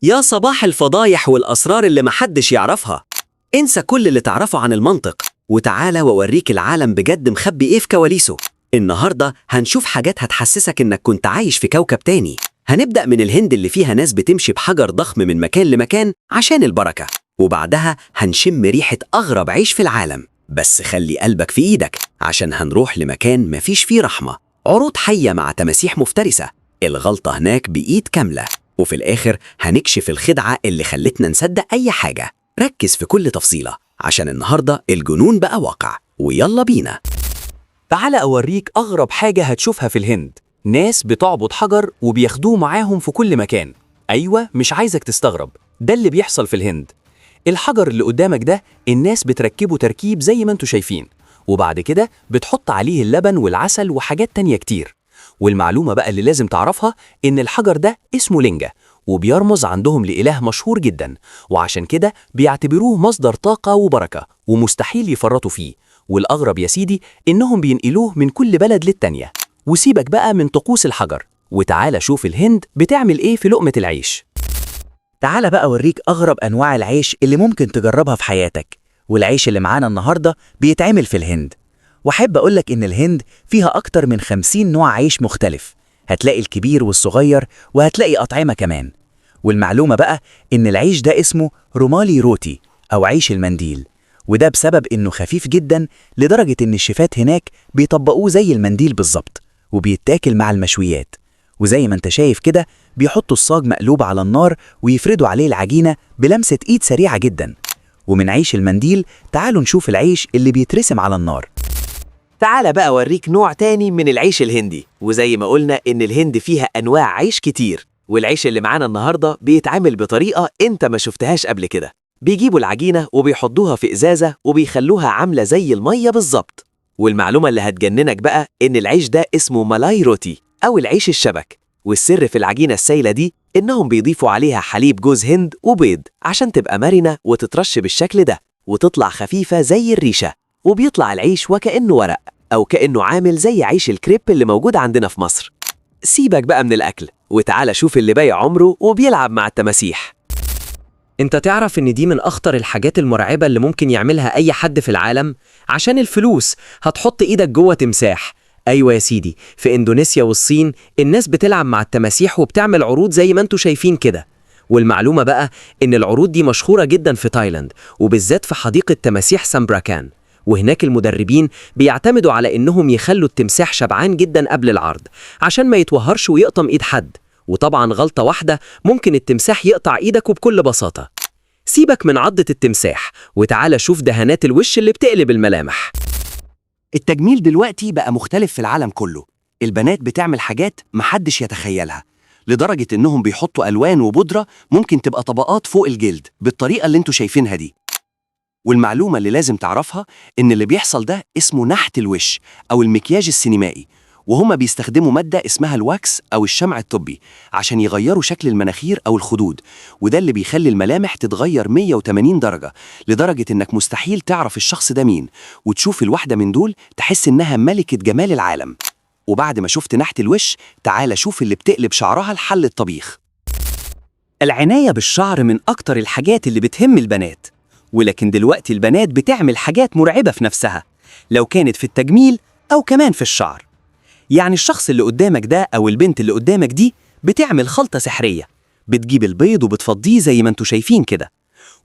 يا صباح الفضايح والأسرار اللي محدش يعرفها. انسى كل اللي تعرفه عن المنطق وتعالى ووريك العالم بجد مخبي ايه في كواليسه. النهاردة هنشوف حاجات هتحسسك انك كنت عايش في كوكب تاني. هنبدأ من الهند اللي فيها ناس بتمشي بحجر ضخم من مكان لمكان عشان البركة، وبعدها هنشم ريحة أغرب عيش في العالم. بس خلي قلبك في إيدك عشان هنروح لمكان مفيش فيه رحمة، عروض حية مع تماسيح مفترسة، الغلطة هناك بإيد كاملة، وفي الآخر هنكشف الخدعة اللي خلتنا نصدق أي حاجة. ركز في كل تفصيلة عشان النهاردة الجنون بقى واقع، ويلا بينا. تعال أوريك أغرب حاجة هتشوفها في الهند. ناس بتعبد حجر وبياخدوه معاهم في كل مكان. أيوة، مش عايزك تستغرب، ده اللي بيحصل في الهند. الحجر اللي قدامك ده الناس بتركبه تركيب زي ما انتوا شايفين، وبعد كده بتحط عليه اللبن والعسل وحاجات تانية كتير. والمعلومة بقى اللي لازم تعرفها إن الحجر ده اسمه لينجا، وبيرمز عندهم لإله مشهور جدا، وعشان كده بيعتبروه مصدر طاقة وبركة ومستحيل يفرطوا فيه. والأغرب يا سيدي إنهم بينقلوه من كل بلد للتانية. وسيبك بقى من طقوس الحجر، وتعالى شوف الهند بتعمل إيه في لقمة العيش. تعال بقى أوريك أغرب أنواع العيش اللي ممكن تجربها في حياتك. والعيش اللي معانا النهاردة بيتعمل في الهند. وأحب أقولك إن الهند فيها أكتر من 50 نوع عيش مختلف، هتلاقي الكبير والصغير وهتلاقي أطعمة كمان. والمعلومة بقى إن العيش ده اسمه رومالي روتي أو عيش المنديل، وده بسبب إنه خفيف جدا لدرجة إن الشيفات هناك بيطبقوه زي المنديل بالظبط، وبيتاكل مع المشويات. وزي ما انت شايف كده بيحطوا الصاج مقلوب على النار ويفردوا عليه العجينة بلمسة إيد سريعة جدا. ومن عيش المنديل تعالوا نشوف العيش اللي بيترسم على النار. تعال بقى أوريك نوع تاني من العيش الهندي. وزي ما قلنا إن الهند فيها أنواع عيش كتير، والعيش اللي معانا النهاردة بيتعمل بطريقة أنت ما شفتهاش قبل كده. بيجيبوا العجينة وبيحطوها في إزازة وبيخلوها عاملة زي المية بالظبط. والمعلومة اللي هتجننك بقى إن العيش ده اسمه مالاي روتي أو العيش الشبك. والسر في العجينة السايلة دي إنهم بيضيفوا عليها حليب جوز هند وبيض عشان تبقى مرنة وتترش بالشكل ده وتطلع خفيفة زي الريشة. وبيطلع العيش وكأنه ورق أو كأنه عامل زي عيش الكريب اللي موجود عندنا في مصر. سيبك بقى من الأكل وتعالى شوف اللي بايع عمره وبيلعب مع التماسيح. انت تعرف ان دي من اخطر الحاجات المرعبة اللي ممكن يعملها اي حد في العالم؟ عشان الفلوس هتحط ايدك جوه تمساح. ايوه يا سيدي، في اندونيسيا والصين الناس بتلعب مع التماسيح وبتعمل عروض زي ما انتوا شايفين كده. والمعلومة بقى ان العروض دي مشهورة جدا في تايلاند، وبالذات في حديقة تماسيح سامبراكان. وهناك المدربين بيعتمدوا على انهم يخلوا التمساح شبعان جدا قبل العرض عشان ما يتوهرش ويقطم ايد حد. وطبعا غلطة واحدة ممكن التمساح يقطع ايدك وبكل بساطة. سيبك من عضة التمساح وتعالى شوف دهانات الوش اللي بتقلب الملامح. التجميل دلوقتي بقى مختلف في العالم كله. البنات بتعمل حاجات محدش يتخيلها، لدرجة انهم بيحطوا ألوان وبودرة ممكن تبقى طبقات فوق الجلد بالطريقة اللي انتوا شايفينها دي. والمعلومة اللي لازم تعرفها إن اللي بيحصل ده اسمه نحت الوش أو المكياج السينمائي، وهما بيستخدموا مادة اسمها الواكس أو الشمع الطبي عشان يغيروا شكل المناخير أو الخدود، وده اللي بيخلي الملامح تتغير 180 درجة، لدرجة إنك مستحيل تعرف الشخص ده مين، وتشوف الواحدة من دول تحس إنها ملكة جمال العالم. وبعد ما شفت نحت الوش تعال شوف اللي بتقلب شعرها لحل الطبيخ. العناية بالشعر من أكتر الحاجات اللي بتهم البنات، ولكن دلوقتي البنات بتعمل حاجات مرعبة في نفسها، لو كانت في التجميل أو كمان في الشعر. يعني الشخص اللي قدامك ده أو البنت اللي قدامك دي بتعمل خلطة سحرية، بتجيب البيض وبتفضيه زي ما انتوا شايفين كده.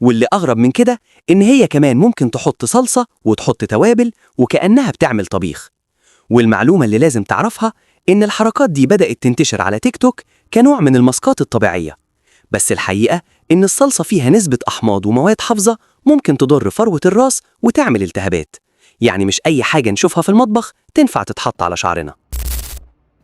واللي أغرب من كده إن هي كمان ممكن تحط صلصة وتحط توابل وكأنها بتعمل طبيخ. والمعلومة اللي لازم تعرفها إن الحركات دي بدأت تنتشر على تيك توك كنوع من الماسكات الطبيعية، بس الحقيقة إن الصلصة فيها نسبة أحماض ومواد حافظة ممكن تضر فروة الراس وتعمل التهابات. يعني مش أي حاجة نشوفها في المطبخ تنفع تتحط على شعرنا.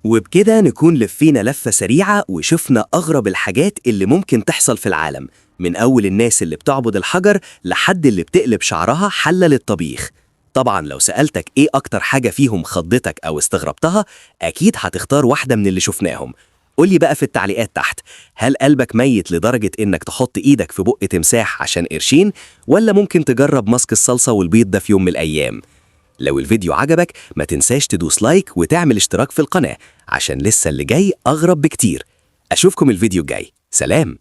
وبكده نكون لفينا لفة سريعة وشفنا أغرب الحاجات اللي ممكن تحصل في العالم، من أول الناس اللي بتعبد الحجر لحد اللي بتقلب شعرها حلة للطبيخ. طبعا لو سألتك إيه أكتر حاجة فيهم خضتك أو استغربتها، أكيد هتختار واحدة من اللي شفناهم. قولي بقى في التعليقات تحت، هل قلبك ميت لدرجة إنك تحط إيدك في بق تمساح عشان قرشين، ولا ممكن تجرب ماسك الصلصة والبيض ده في يوم من الأيام؟ لو الفيديو عجبك ما تنساش تدوس لايك وتعمل اشتراك في القناة عشان لسه اللي جاي أغرب بكتير. أشوفكم الفيديو الجاي، سلام.